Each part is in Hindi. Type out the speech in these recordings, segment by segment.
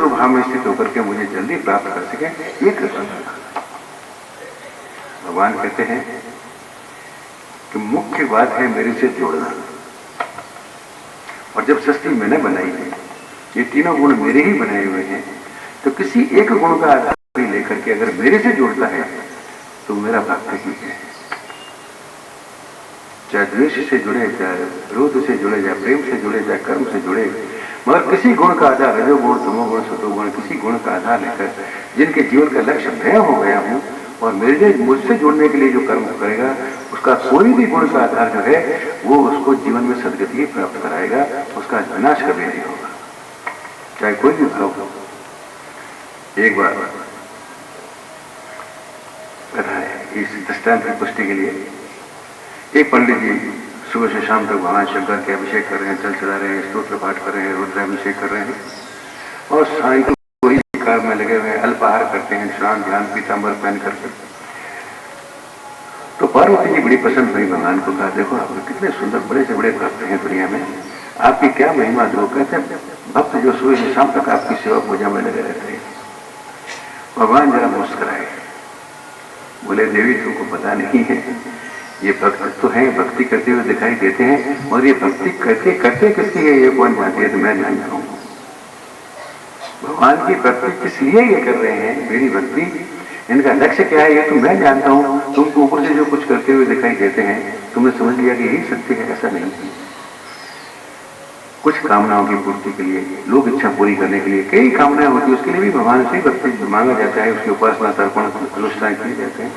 ध्रुव भाव में स्थित होकर के मुझे जल्दी प्राप्त कर सके, ये कृपा करना। भगवान कहते हैं कि मुख्य बात है मेरे से जोड़ना। और जब सृष्टि मैंने बनाई है, ये तीनों गुण मेरे ही बनाए हुए हैं, तो किसी एक गुण का आधार भी लेकर के अगर मेरे से जोड़ता है तो मेरा भक्त ही है। चाहे द्वेष से जुड़े, चाहे क्रोध से जुड़े, चाहे प्रेम से जुड़े, चाहे कर्म से जुड़े, मगर किसी गुण का आधार, रजोगुण, तमोगुण, सतोगुण, किसी गुण का आधार लेकर जिनके जीवन का लक्ष्य मैं हो गया हूं और मेरे मुझसे जुड़ने के लिए जो कर्म करेगा, उसका कोई भी गुण का आधार जो है वो उसको जीवन में सदगति प्राप्त कराएगा, उसका विनाश कभी नहीं होगा, चाहे कोई भी भाव हो। एक बार कथा है इस दृष्टांत की पुष्टि के लिए। एक पंडित जी सुबह से शाम तक भगवान शंकर के अभिषेक कर रहे हैं, जल चढ़ा रहे हैं, स्तोत्र पाठ कर रहे हैं, रुद्राभिषेक कर रहे हैं और सायंकाल वही काम में लगे हुए हैं, अल्पाहार करते हैं, स्नान ध्यान पीतांबर पहन करके। तो पार्वती जी बड़ी पसंद हुई भगवान को, कहा देखो आप कितने सुंदर बड़े से बड़े भक्त हैं दुनिया में, आपकी क्या महिमा दो। कहते भक्त जो सुबह से शाम तक आपकी सेवा पूजा में लगे रहते हैं। भगवान जरा मुस्कुराए, बोले देवी तुमको पता नहीं है, ये भक्त तो हैं, भक्ति करते हुए दिखाई देते हैं, और ये भक्ति करते किसकी है ये कौन जानती है, तो मैं जानता हूं। भगवान की भक्ति किस लिए ये कर रहे हैं, मेरी भक्ति, इनका लक्ष्य क्या है ये तो मैं जानता हूं। तुमको ऊपर से जो कुछ करते हुए दिखाई देते हैं तुमने समझ लिया कि यही सत्य है, ऐसा नहीं। कुछ कामनाओं की पूर्ति के लिए, लोक इच्छा पूरी करने के लिए कई कामनाएं होती है, उसके लिए भी भगवान से भक्ति मांगा जाता है, उसकी उपासना तर्पण अनुष्ठान किए जाते हैं।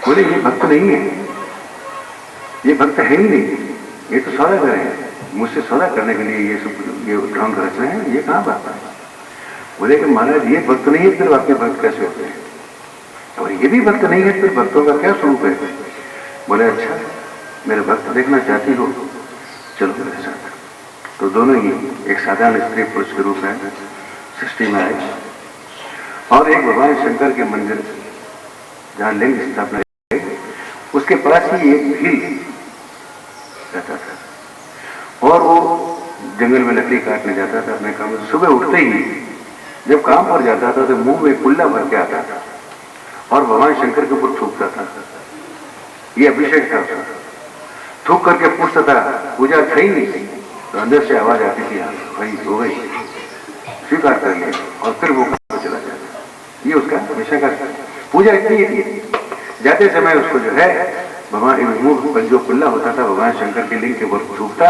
बोले ये भक्त नहीं है, ये भक्त है ही नहीं, ये तो सौदागर है, मुझसे सौदा करने के लिए ये सब ये ढंग रच रहे हैं, ये कहाँ बात है। बोले कि महाराज ये भक्त नहीं है, फिर आपके भक्त कैसे होते हैं, और ये भी भक्त नहीं है, फिर भक्तों का क्या स्वरूप है। बोले अच्छा मेरे भक्त देखना चाहती हो, चलो मेरे साथ। तो दोनों ही एक साधारण स्त्री पुरुष के रूप में सृष्टि में आए और एक भगवान शंकर के मंदिर जहां लिंग स्थापना है उसके पास ही एक भील रहता था और वो जंगल में लकड़ी काटने जाता था अपने काम में। सुबह उठते ही जब काम पर जाता था तो मुंह में कुल्ला भर के आता था और भगवान शंकर के ऊपर थूकता था, ये अभिषेक था उसका। थूक करके पूछता था पूजा थी नहीं, तो अंदर से आवाज आती थी हाँ भाई हो गई, स्वीकार कर लिया, और फिर वो काम पर चला जाता। ये उसका हमेशा का पूजा इतनी ही थी। जाते समय उसको जो है भगवान मुंह पर जो कुल्ला होता था भगवान शंकर के लिंग के ऊपर थूकता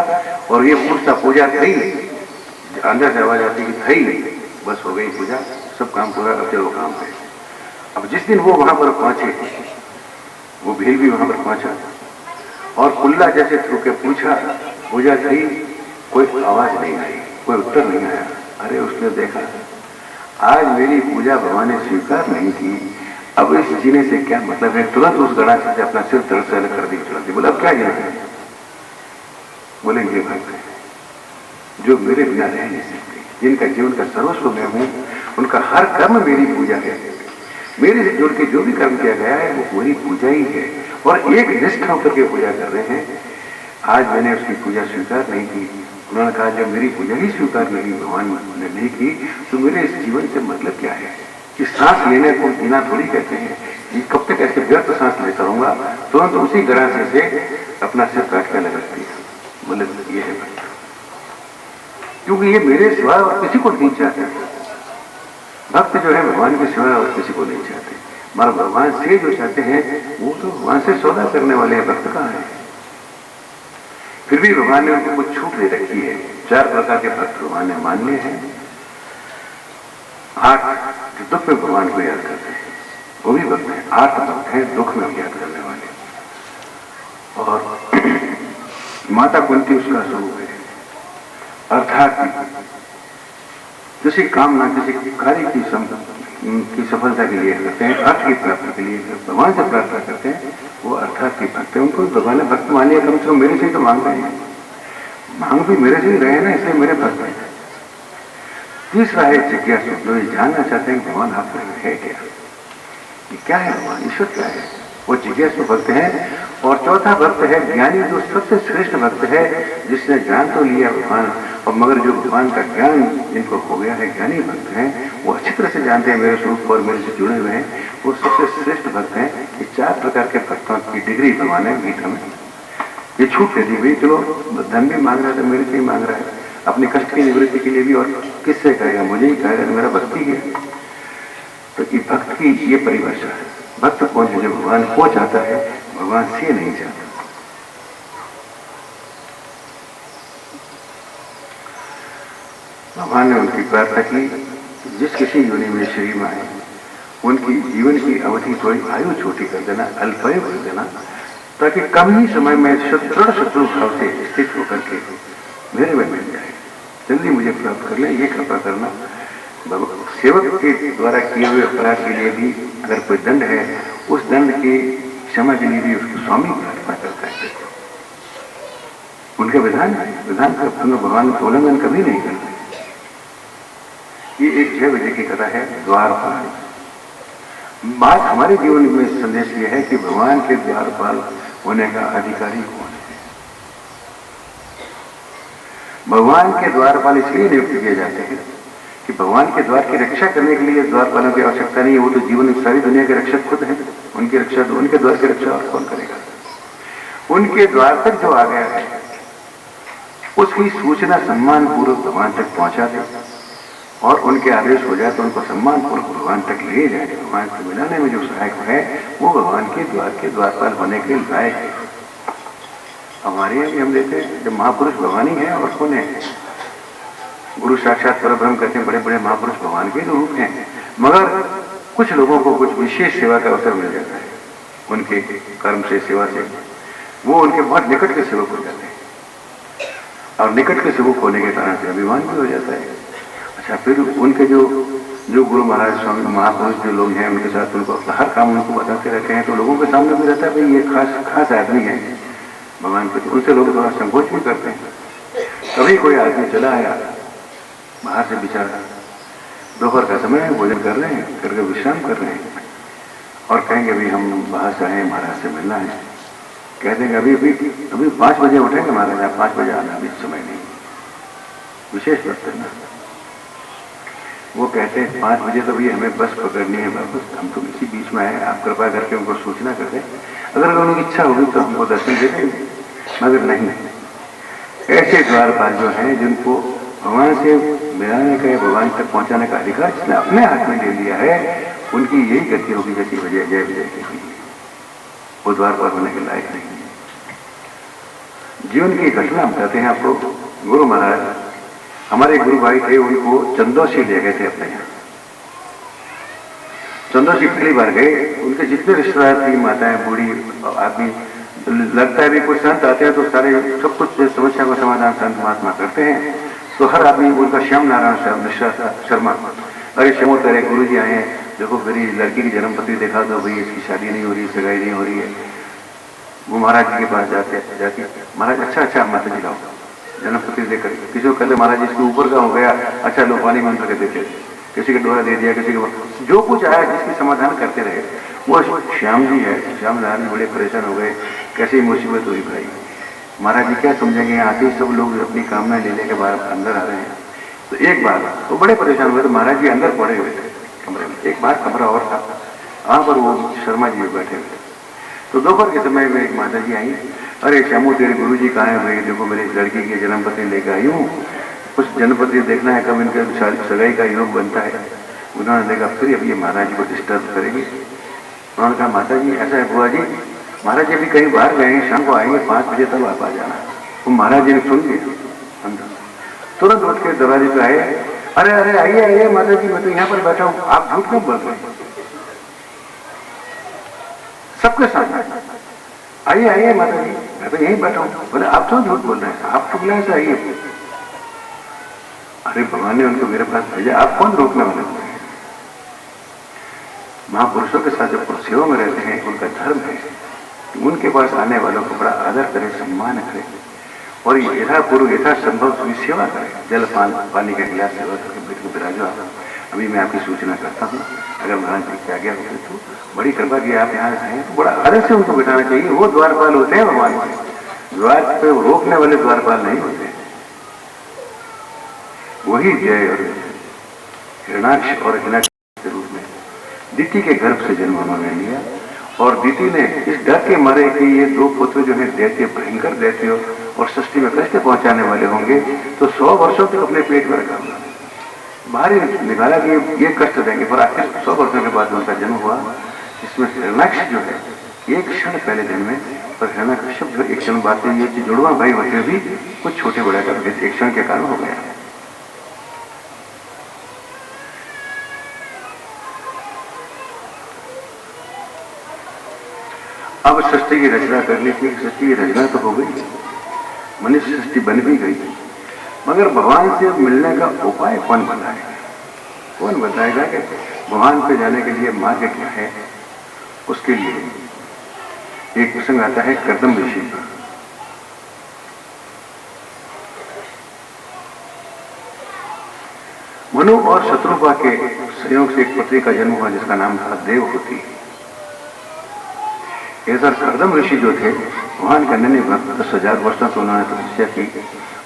और ये पूछता पूजा थी नहीं, अंदर से आवाज आती थी नहीं, बस हो गई पूजा, सब काम पूरा, अब चलो काम पे। अब जिस दिन वो वहां पर पहुंचे, वो भील भी वहां पर पहुंचा और कुल्ला जैसे थू के पूछा पूजा थी, कोई आवाज नहीं आई, कोई उत्तर नहीं आया। अरे उसने देखा आज मेरी पूजा भगवान ने स्वीकार नहीं की, अब इस जीने से क्या मतलब है। तुरंत उस गणाक्ष से अपना सिर धड़ से अलग कर दी, चला दी। बोला अब क्या जीना है। बोले ये भक्त है जो मेरे बिना रह नहीं सकते, जिनका जीवन का सर्वस्व मैं हूं, उनका हर कर्म मेरी पूजा है, मेरे से जुड़ के जो भी कर्म किया गया है वो मेरी पूजा ही है और एक निष्ठ होकर के पूजा कर रहे हैं। आज मैंने उसकी पूजा स्वीकार नहीं की। उन्होंने कहा जब मेरी पूजा ही स्वीकार नहीं भगवान ने नहीं की तो मेरे इस जीवन से मतलब क्या है। कि सांस लेने को जीना थोड़ी कहते हैं, ये कब तक ऐसे व्यर्थ सांस लेता रहूंगा। तुरंत उसी गणासे से अपना सिर काट के लगा दिया। बोले ये है भक्त, क्योंकि ये मेरे सिवाय और किसी को नहीं चाहते। भक्त जो है भगवान के सिवाय और किसी को नहीं चाहते, मगर भगवान से जो चाहते हैं वो तो भगवान से सौदा करने वाले भक्त कहाँ है। फिर भी भगवान ने उनको कुछ छूट दे रखी है। 4 प्रकार के भक्त भगवान ने मान लिए हैं। 8 जो दुख में भगवान को याद करते हैं वो भी भक्त हैं। 8 भक्त हैं दुख में याद करने वाले। और माता कुंती उसका स्वरूप है। अर्थात किसी कामना किसी कार्य की सफलता के लिए करते हैं, अर्थ की प्राप्ति के लिए भगवान से प्रार्थना करते हैं, वो अर्थात की भक्त है। उनको भगवान ने भक्त मान लिया, कम से कम मेरे से तो मांग रहे हैं, मांग भी मेरे से ही रहे ना, इसलिए मेरे भक्त है। तीसरा है जिज्ञासु, जो ये जानना चाहते हैं भगवान आपका है क्या, ये क्या है भगवान, ईश्वर क्या है, वो जिज्ञासु भक्त है। और चौथा भक्त है ज्ञानी, जो सबसे श्रेष्ठ भक्त है, जिसने जान तो लिया भगवान और मगर जो भगवान का ज्ञान जिनको हो गया है, ज्ञानी भक्त हैं, वो अच्छी तरह से जानते हैं मेरे स्वरूप को और मेरे से जुड़े हुए हैं, वो सबसे श्रेष्ठ भक्त हैं। ये 4 प्रकार के भक्तों की डिग्री भगवान है गीता में। ये छूट दे दी भाई, चलो धन भी मांग रहा है तो मेरे से ही मांग रहा है, अपनी कष्ट की निवृत्ति के लिए भी, और किससे कहेगा, मुझे ही कहेगा, मेरा भक्ति है। तो ये भक्त की ये परिभाषा है। भक्त कौन है? जो भगवान को चाहता है, भगवान से नहीं चाहता। भगवान ने उनकी प्रार्थना की, जिस किसी योनि में शरीर में आए उनकी जीवन की अवधि थोड़ी आयु छोटी कर देना, अल्पायु कर देना, ताकि कम ही समय में दृढ़ शत्रु भाव से स्थित होकर के मेरे में मिल जाए, जल्दी मुझे प्राप्त कर ले, ये कृपा करना। सेवक के द्वारा किए हुए अपराध के लिए भी अगर कोई दंड है, उस दंड की क्षमा के लिए भी उसको स्वामी प्रार्थना करता है। उनके विधान का भगवान उल्लंघन कभी नहीं करते। ये एक 6 बजे की कथा है, द्वारपाल। बात हमारे जीवन में संदेश ये है कि भगवान के द्वारपाल होने का अधिकारी कौन है? भगवान के द्वारपाल इसलिए नियुक्त किए जाते हैं कि भगवान के द्वार की रक्षा करने के लिए द्वारपालों की आवश्यकता नहीं है। वो तो जीवन में सारी दुनिया के रक्षक खुद हैं। उनकी रक्षा तो उनके द्वार की रक्षा और कौन करेगा? उनके द्वार तक जो आ गया है उसकी सूचना सम्मान पूर्वक भगवान तक पहुंचा दे और उनके आदेश हो जाए तो उनको सम्मान पूर्वक भगवान तक ले जाए। भगवान से मिलाने में जो सहायक है वो भगवान के द्वारपाल होने के लायक है। हमारे यहाँ भी हम लेते हैं जब महापुरुष भगवान ही है और कौन है? गुरु साक्षात परब्रह्म कहते हैं, बड़े बड़े महापुरुष भगवान के रूप हैं। मगर कुछ लोगों को कुछ विशेष सेवा का अवसर मिल जाता है, उनके कर्म से, सेवा से, वो उनके बहुत निकट के सेवक हो जाते हैं और निकट के सेवक होने के कारण से अभिमान भी हो जाता है। अच्छा, फिर उनके जो गुरु महाराज स्वामी महापुरुष जो लोग हैं उनके साथ उनको हर काम उनको बताते रहते हैं, तो लोगों के सामने भी रहता है भाई ये खास आदमी है भगवान के, तो उनसे लोग थोड़ा संकोच भी करते हैं। कभी कोई आदमी चला आया बाहर से, बेचारा दोपहर का समय है, भोजन कर रहे हैं, करके विश्राम कर रहे हैं और कहेंगे अभी हम बाहर से आए, महाराज से मिलना है। कह देंगे अभी 5 बजे उठेंगे महाराज, आप 5 बजे आना, अभी समय नहीं, विशेष बात है ना। वो कहते हैं 5 बजे तो भी हमें बस पकड़नी है वापस, हम तो इसी बीच में आए, आप कृपा करके उनको सूचना कर दें, अगर उनकी इच्छा होगी तो हमको दर्शन दे देंगे, मगर नहीं। ऐसे द्वारपाल जो हैं जिनको भगवान से मिलाने का, भगवान तक पहुंचाने का अधिकार जिसने अपने हाथ में ले लिया है, उनकी यही गति होगी जैसी जय विजय की हुई। वो द्वारपाल होने के लायक नहीं है। जीवन की घटना बताते हैं आपको। गुरु महाराज, हमारे गुरु भाई थे, उनको चंदौसी ले गए थे अपने यहाँ। चंदौसी पहली बार गए, उनके जितने रिश्तेदार थी, माताएं, बूढ़ी आदमी, लगता है भी कोई संत आते हैं तो सारे सब कुछ समस्या का समाधान संत महात्मा करते हैं। तो हर आदमी उनका श्याम नारायण मिश्रा शर्मा, अरे श्यामो तेरे गुरु जी आए हैं, देखो मेरी लड़की की जन्मपत्री देखा दो भाई, इसकी शादी नहीं हो रही, सगाई नहीं हो रही है। वो महाराज जी के पास जाके महाराज अच्छा माता जी लाओ जन्मपत्री देकर, किसी को कहते महाराज इसके ऊपर का हो गया, अच्छा लो पानी में करके देते, किसी के डोरा दे दिया, किसी के जो कुछ आया जिसकी समाधान करते रहे। वो श्याम जी है, श्याम नारायण बड़े परेशान हो गए, कैसी मुसीबत हुई भाई। महाराज जी क्या समझेंगे, आते ही सब लोग अपनी कामना ले लेके बाहर अंदर आ रहे हैं। तो एक बार तो बड़े परेशान हुए, तो महाराज जी अंदर पड़े हुए थे कमरे में। एक बार कमरा और था, वहां पर वो शर्मा जी बैठे हुए। तो दोपहर के समय में एक माता जी आई, अरे श्यामू तेरे गुरु जी कहाँ है भाई, देखो मेरी लड़की की जन्मपत्री लेकर आई हूँ, कुछ जन्मपत्री देखना है, कब इनके सगाई का योग बनता है। उन्होंने देखा फिर अब ये महाराज जी को डिस्टर्ब करेंगे। उन्होंने कहा माता जी ऐसा है बुआ जी, महाराज जी अभी कहीं बाहर गए हैं, शाम को आएंगे 5 बजे तक आप आ जाना। वो महाराज जी ने सुन लिया, अंदर तुरंत उठ के दरवाजे पे आए, अरे आइए माता जी, मैं तो यहाँ पर बैठा हूँ, आप झूठ क्यों बोल रहे हैं? सबके साथ आइए माता जी, मैं तो यहीं बैठा हूँ। बोले आप क्यों झूठ बोल रहे हैं, आप तो बुलाए से आइए। अरे भगवान ने उनको मेरे पास भेजा, आप कौन रोकने वाले होते हैं? महापुरुषों के साथ जब सेवा में रहते हैं, उनका धर्म है कि उनके पास आने वालों को बड़ा आदर करे, सम्मान करे और यथा पूर्व यथा संभव सुनी सेवा करे। जल पानी का गिलास सेवा करके बैठ के विराजो। अभी मैं आपकी सूचना करता हूँ, अगर महाराज जी की आज्ञा होती तो बड़ी कृपा की आप यहाँ आए तो बड़ा आदर से उनको बिठाना चाहिए। वो द्वारपाल होते हैं भगवान के, द्वार पे रोकने वाले द्वारपाल नहीं होते। वही जय और हिरणाक्ष और हिरणाक्ष के रूप में दिति के गर्भ से जन्म उन्होंने लिया। और दिति ने इस डर के मारे कि ये दो पुत्र जो है दैत्य, भयंकर दैत्य और सृष्टि में कष्ट पहुंचाने वाले होंगे, तो 100 वर्षों तक अपने पेट में रखा, बाहर ही निकाला कि ये कष्ट देंगे। पर आखिर 100 वर्षों के बाद उनका जन्म हुआ, जिसमें हिरणाक्ष जो है एक क्षण पहले जन्मे। पर हिरणाक्ष जो एक क्षण बात है, ये जुड़वा भाई होते भी कुछ छोटे बड़े का भेद एक क्षण के कारण हो गया। अब सृष्टि की रचना करने की, सृष्टि की रचना तो हो गई, मनुष्य सृष्टि बन भी गई, मगर भगवान से मिलने का उपाय कौन बताएगा? कौन बताएगा कि भगवान पे जाने के लिए मार्ग क्या है? उसके लिए एक प्रसंग आता है कर्दम ऋषि का। मनु और शत्रुपा के संयोग से एक पुत्री का जन्म हुआ जिसका नाम था देवहूति। ऐसा कर्दम ऋषि जो थे भगवान का नन्हे भक्त, 10,000 वर्षों से उन्होंने तपस्या की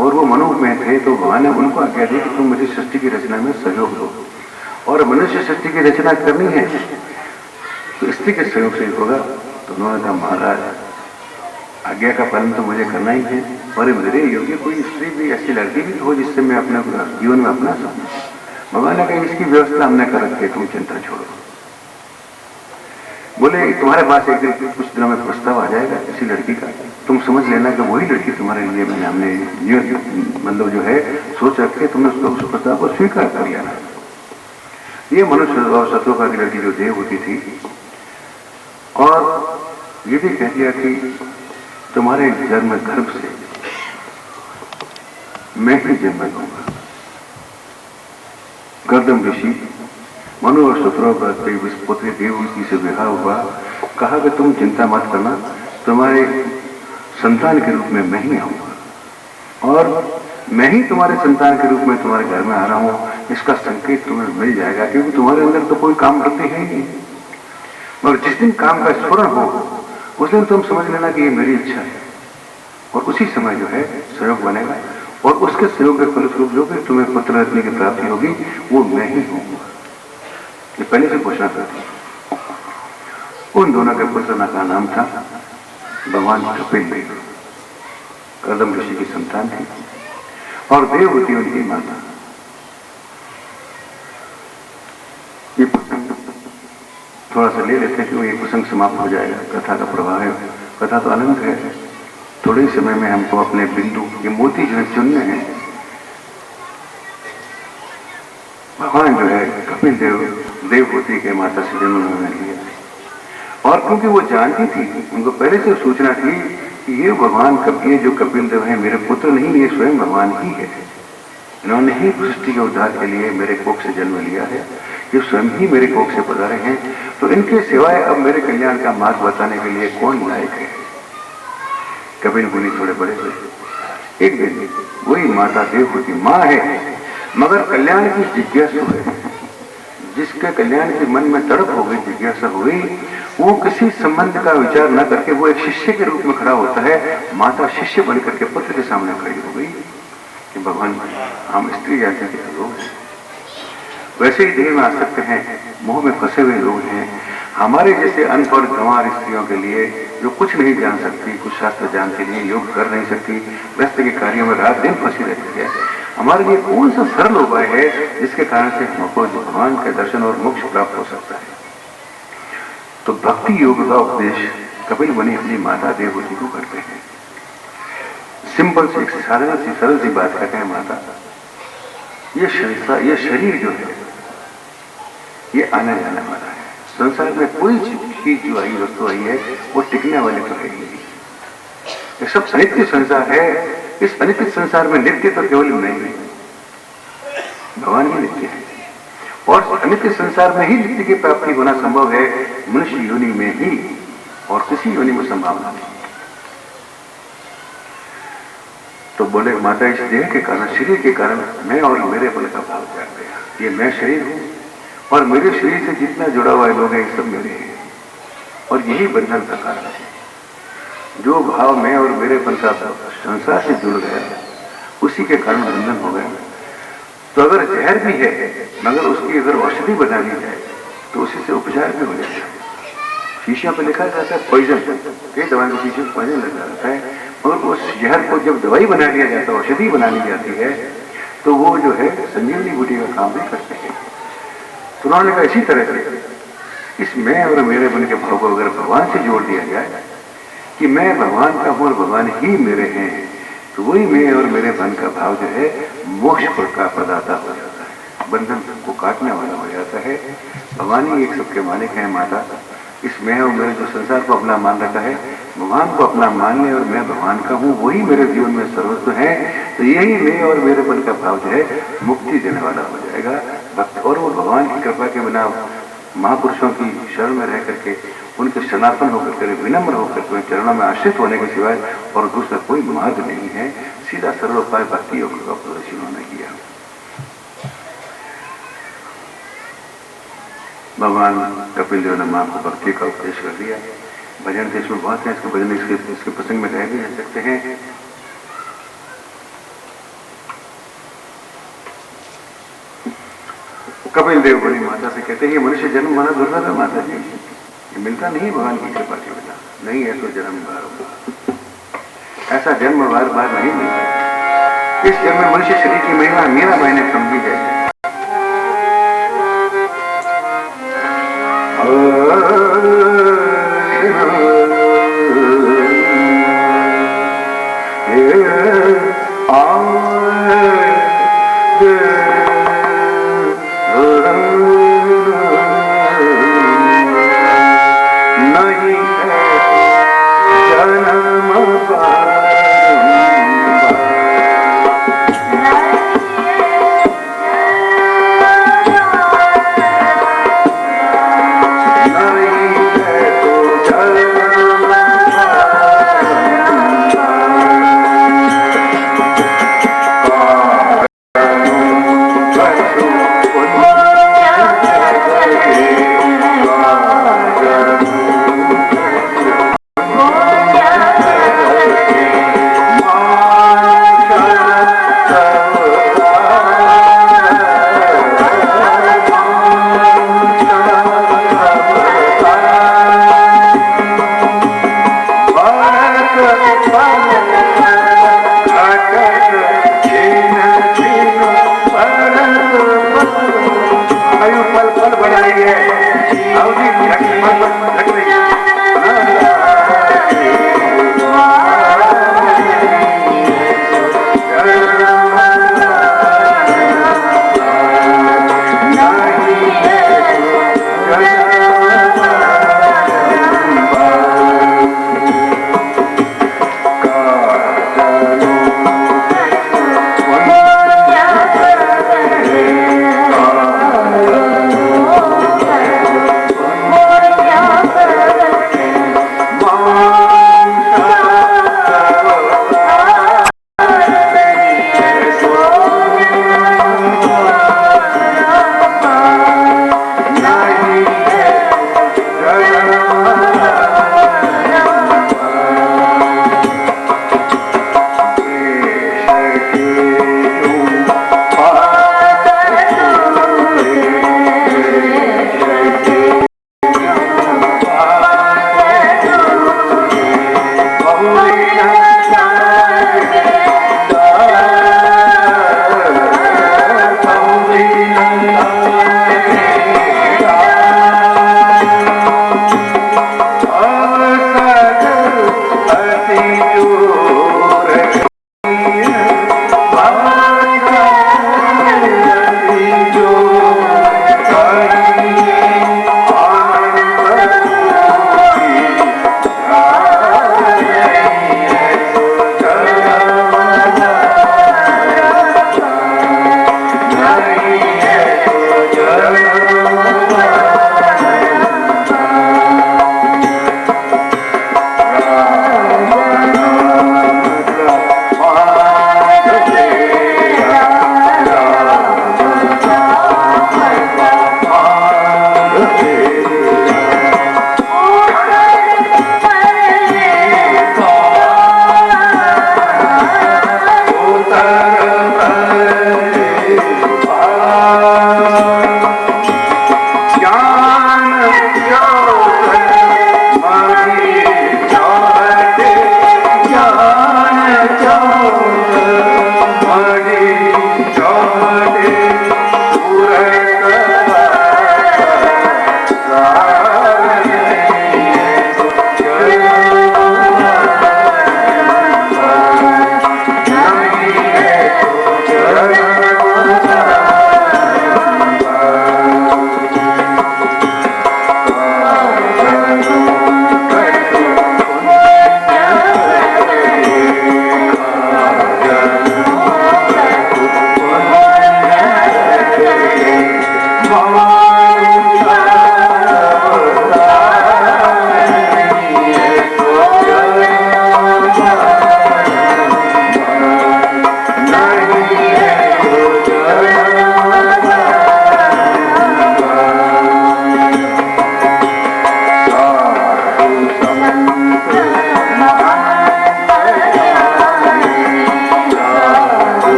और वो मनु में थे। तो भगवान ने उनको आज्ञा दी कि तुम मुझे सृष्टि की रचना में सहयोग दो, और मनुष्य सृष्टि की रचना करनी है तो स्त्री के सहयोग से होगा। तो उन्होंने कहा महाराज आज्ञा का पालन तो मुझे करना ही है, और मेरे योग्य कोई स्त्री भी, ऐसी लड़की भी हो जिससे मैं अपने जीवन में अपना सकूं। भगवान ने कहा इसकी व्यवस्था हमने कर रखी है, तुम चिंता छोड़ो। बोले तुम्हारे पास एक दिन कुछ दिनों में प्रस्ताव आ जाएगा किसी लड़की का, तुम समझ लेना कि वही लड़की तुम्हारे लिए मैंने हमने मतलब जो है सोच रखे, तुमने उसको उस प्रस्ताव को स्वीकार कर लिया ना। ये मनुष्य और शत्रुपा की लड़की जो देवहूति थी, और ये भी कह दिया कि तुम्हारे जन्म गर्भ से मैं ही जन्म दूंगा। कर्दम ऋषि मनु और शत्रुपा के इस पुत्री देवहूति से विवाह हुआ। कहा कि तुम चिंता मत करना, तुम्हारे संतान के रूप में मैं ही आऊंगा, और मैं ही तुम्हारे संतान के रूप में तुम्हारे घर में आ रहा हूं, इसका संकेत तुम्हें मिल जाएगा, क्योंकि तुम्हारे अंदर तो कोई काम करते है ही नहीं। मगर जिस दिन काम का स्फुरण हो उस दिन तुम समझ लेना कि ये मेरी इच्छा है, और उसी समय जो है सहयोग बनेगा, और उसके सहयोग के फलस्वरूप जो भी तुम्हें पुत्र रत्न की प्राप्ति होगी वो मैं ही होऊंगा। ये पहले से घोषणा करती। उन दोनों के पुत्र का नाम था भगवान कपिल देव, कर्दम ऋषि की संतान थी, और देवहूति उनकी माता। ये थोड़ा सा ले लेते हैं क्योंकि ये प्रसंग समाप्त हो जाएगा, कथा का प्रभाव है, कथा तो अनंत है। थोड़े ही समय में हमको अपने बिंदु, ये मोती जो है चुनने हैं। भगवान जो है कपिल देव देवहूति के माता से जन्म उन्होंने लिया, और क्योंकि वो जानती थी, उनको पहले से सूचना थी कि ये भगवान ये जो कपिल देव है मेरे पुत्र नहीं, ये स्वयं भगवान ही है। इन्होंने ही सृष्टि के उद्धार के लिए मेरे कोख से जन्म लिया है, ये स्वयं ही मेरे कोख से पधारे हैं, तो इनके सिवाय अब मेरे कल्याण का मार्ग बताने के लिए कौन लायक है? कपिल मुनि थोड़े बड़े हुए। एक दिन वही माता देवहूति माँ है, मगर कल्याण की जिज्ञासु है। जिसके कल्याण के मन में तड़प हो गई, जिज्ञासा हो गई, वो किसी संबंध का विचार न करके वो एक शिष्य के रूप में खड़ा होता है। माता शिष्य बनकर के पुत्र के सामने खड़ी हो गई कि भगवान हम स्त्री जाति के लोग हैं, वैसे ही देह में आसक्त हैं, मोह में फंसे हुए लोग हैं। हमारे जैसे अनपढ़ गंवार स्त्रियों के लिए जो कुछ नहीं जान सकती, कुछ शास्त्र जानती नहीं, योग कर नहीं सकती, व्यस्त के कार्यों में रात दिन फंसी रहती है, हमारे लिए कौन सा सरल उपाय है जिसके कारण से हमको भगवान के दर्शन और मोक्ष प्राप्त हो सकता है? तो भक्ति योग का उपदेश कपिल मुनि अपनी माता देवहूति को करते हैं। सिंपल सी साधारण सी सरल सी बात कहते हैं, माता ये शरीर जो है ये आने जाने वाला है। संसार में कोई चीज जो आई, वस्तु आई है, वो टिकने वाली तो है ही नहीं। ये सब अनित्य संसार है। इस अनित्य संसार में नित्य तो केवल मैं ही, भगवान ही नित्य है, और अनित्य संसार में ही नित्य की प्राप्ति होना संभव है, मनुष्य योनि में ही, और किसी योनि में संभावना नहीं। तो बोले माता इस देह के कारण, शरीर के कारण मैं और मेरे पल का भाव जाग गया। ये मैं शरीर हूं, और मेरे शरीर से जितना जुड़ा हुआ लोग हैं सब मेरे हैं, और यही बंधन का कारण है। जो भाव मैं और मेरे पन का संसार से जुड़ गया, उसी के कारण बंधन हो गया। तो अगर जहर भी है मगर उसकी अगर औषधि बना ली जाए तो उसी से उपचार भी हो जाता है। शीशियों पर लिखा जाता है पॉइजन, कई दवाओं के शीशे में पॉइजन लगा रहता है, मगर उस जहर को जब दवाई बना लिया जाता है, औषधि बना ली जाती है, तो वो जो है संजीवनी बूटी का काम भी करते हैं। तो उन्होंने कहा इसी तरह से इस मैं और मेरे मन के भाव को अगर भगवान से जोड़ दिया जाए कि मैं भगवान का हूं और भगवान ही मेरे हैं, तो वही मैं और मेरे मन का भाव जो है मोक्ष का प्रदाता हो जाता है, बंधन को काटने वाला हो जाता है। भगवान ही एक सबके मालिक है। माता इस मैं और मेरे जो संसार को अपना मान रखा है, भगवान को अपना मान ले और मैं भगवान का हूँ, वही मेरे जीवन में सर्वस्व है। तो यही मैं और मेरे मन का भाव जो है मुक्ति देने वाला हो जाएगा भक्त। और वो भगवान की कृपा के बिना महापुरुषों की शरण में रह करके उनके शरणार्पण होकर के विनम्र होकर के चरणों में आश्रित होने के सिवाय और दूसरा कोई मार्ग नहीं है। सीधा सरल उपाय भक्ति योग का प्रदर्शन उन्होंने किया। भगवान कपिल देव ने मां को भक्ति का उपदेश कर दिया। भजन देश में बहुत है, इसके भजन इसके प्रसंग में रह भी रह सकते हैं। कपिल देव बड़ी माता से कहते हैं मनुष्य जन्म बड़ा दुर्लभ है माता जी, ये मिलता नहीं भगवान की कृपा के बिना, नहीं है तो जन्म बार होगा, ऐसा जन्म बार बार नहीं मिलता। इस जन्म में मनुष्य शरीर की महिमा मेरा मैंने समझी जाए।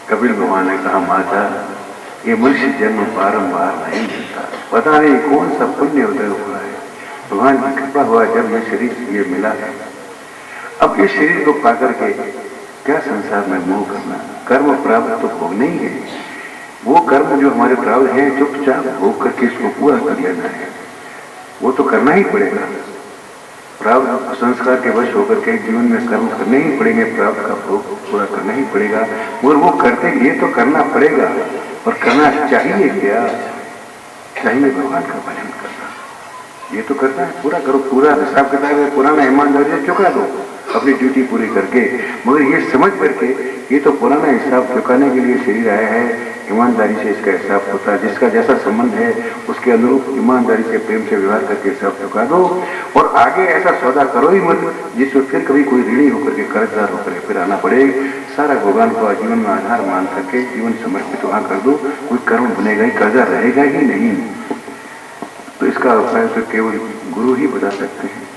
कबीर भगवान ने कहा, माता ये मनुष्य जन्म बारंबार नहीं मिलता, पता नहीं कौन सा पुण्य उदय हुआ है, भगवान की कृपा हुआ जब ये शरीर ये मिला है। अब इस शरीर को पाकर के क्या संसार में मोह करना, कर्म प्राप्त तो भोगना ही है। वो कर्म जो हमारे प्राप्त है चुपचाप भोग करके इसको पूरा कर लेना है, वो तो करना ही पड़ेगा। प्राप्त संस्कार के वश होकर के जीवन में कर्म करने ही पड़ेंगे, प्राप्त का भोग पूरा करना ही पड़ेगा। और वो करते ये तो करना पड़ेगा, और करना चाहिए क्या? चाहिए भगवान का भजन करना। ये तो करना है, पूरा करो, पूरा हिसाब किताब है, पुराना ईमानदारी से चुका दो अपनी ड्यूटी पूरी करके। मगर ये समझ करके ये तो पुराना हिसाब चुकाने के लिए शरीर आया है, ईमानदारी से इसका हिसाब होता है। जिसका जैसा संबंध है उसके अनुरूप ईमानदारी से प्रेम से व्यवहार करके हिसाब चुका दो। और आगे ऐसा सौदा करो ही मत जिसमें फिर कभी कोई ऋणी होकर के कर्जदार होकर के फिर आना पड़े। सारा भगवान को जीवन में आधार मान करके जीवन समर्पित वहां कर दो, कोई कर्म बनेगा ही, कर्जा रहेगा ही नहीं। तो इसका उपाय तो केवल गुरु ही बता सकते हैं।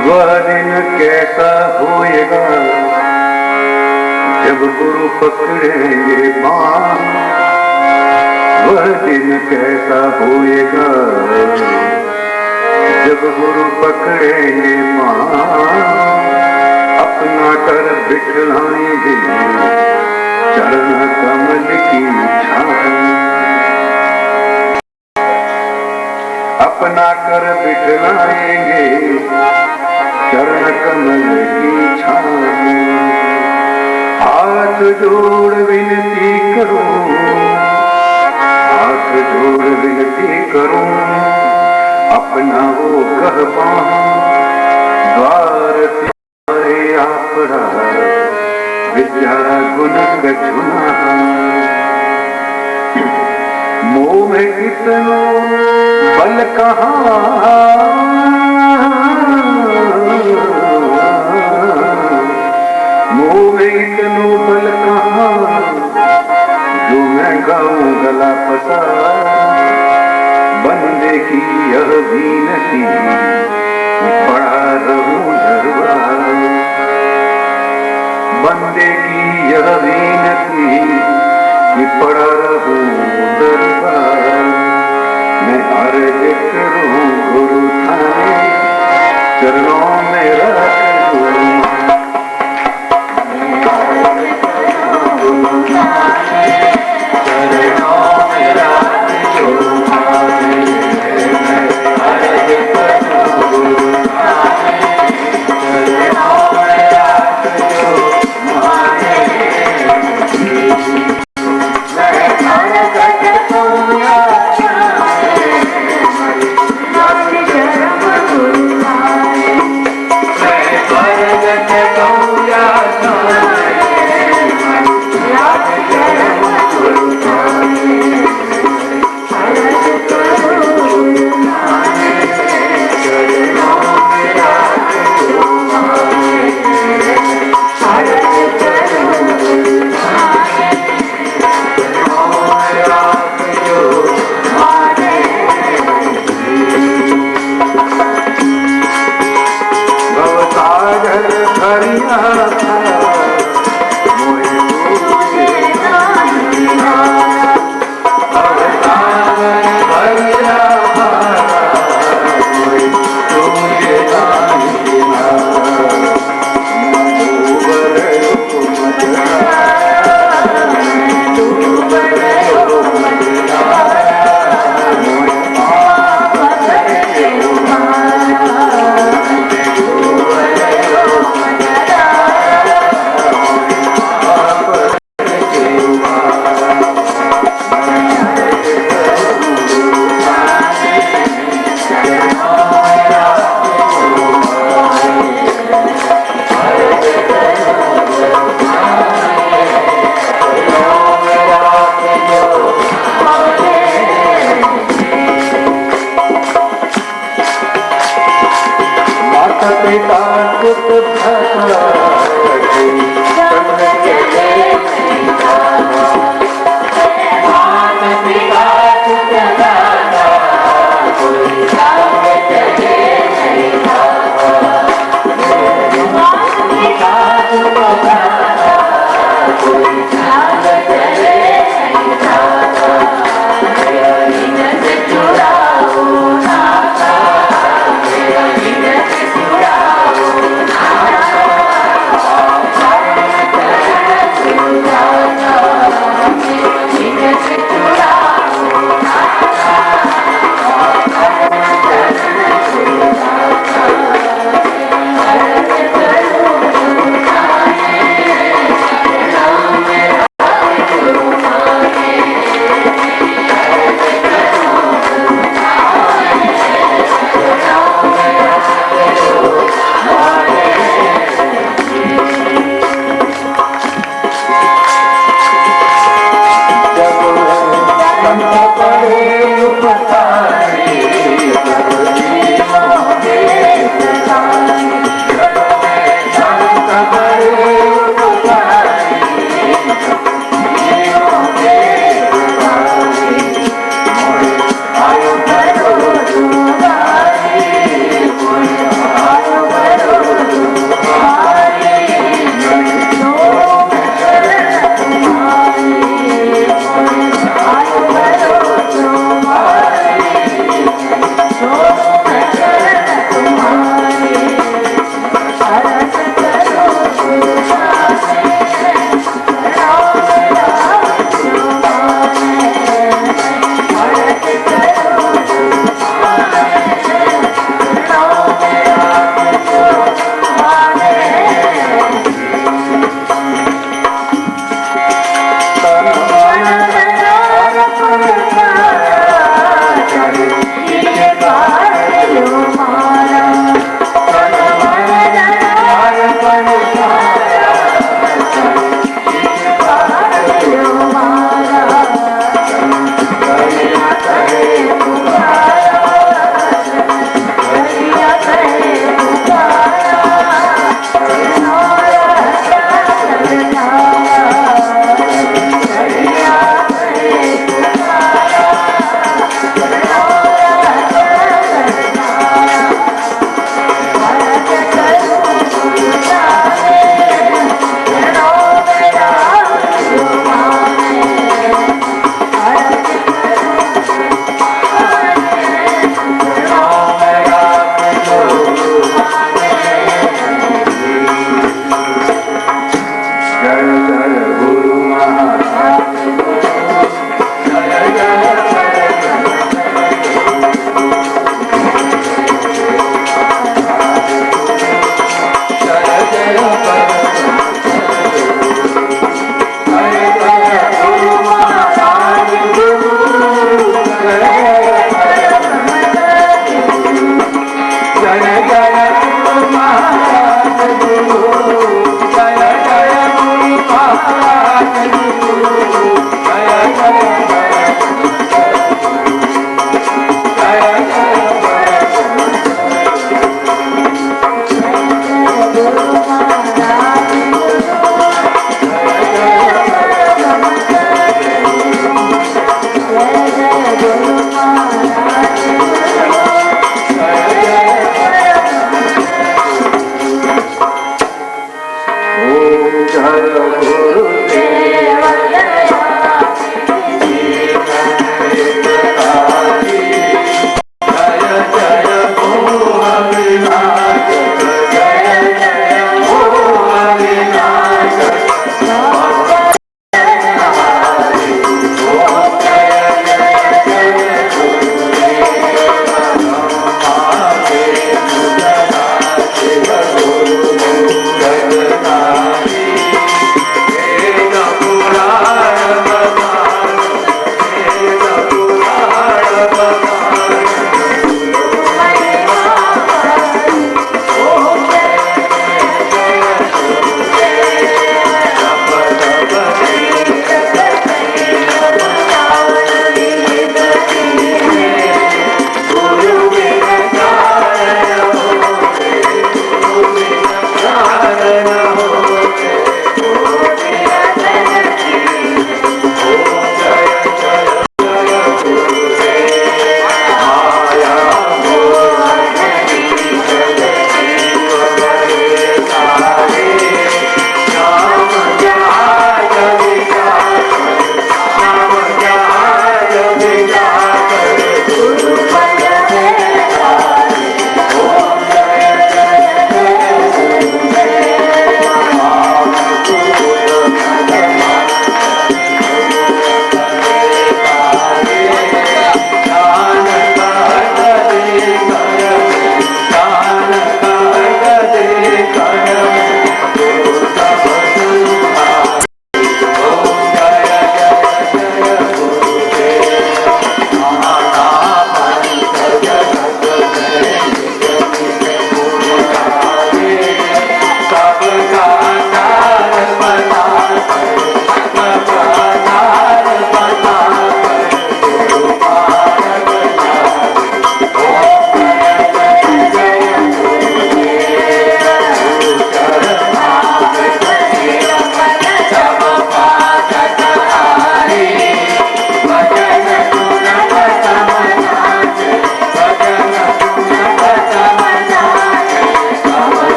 वह दिन कैसा होएगा जब गुरु पकड़ेंगे बाण, वह दिन कैसा होएगा जब गुरु पकड़ेंगे बाण, अपना कर बिठलाएंगे चरण कमल की छाया, अपना कर बिठलाएंगे चरण कमल की छाया। हाथ जोड़ विनती करूं, हाथ जोड़ विनती करूं, अपना वो कह पाऊं, द्वार तुम्हारे आपड़ा विद्या गुण कछुना। मोह में इतनो बल कहाँ, मोह में इतनो बल कहाँ, जो मैं गाऊं गला फसा। बंदे की यह विनती पड़ा रहूं दरबार, बंदे की यह विनती कि पड़ा रहूं दरबार। मैं अर्ज करूं गुरु थाने चरणों में रख दूं,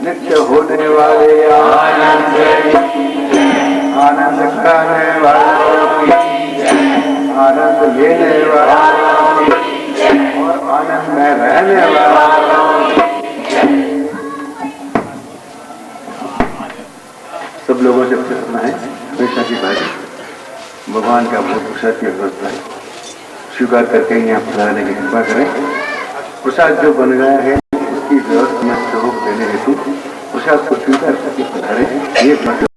नित्य होने वाले आनंद आनंद करने वाले आनंद लेने वाले और आनंद में रहने वाले सब लोगों से प्रश्न है हमेशा की बात भगवान का बहुत प्रसाद की व्यवस्था है स्वीकार करके यहाँ पधारने की कृपा करें। प्रसाद जो बन गया है उसकी व्यवस्था में सहयोग देने हेतु प्रसाद को स्वीकार करके पधारे ये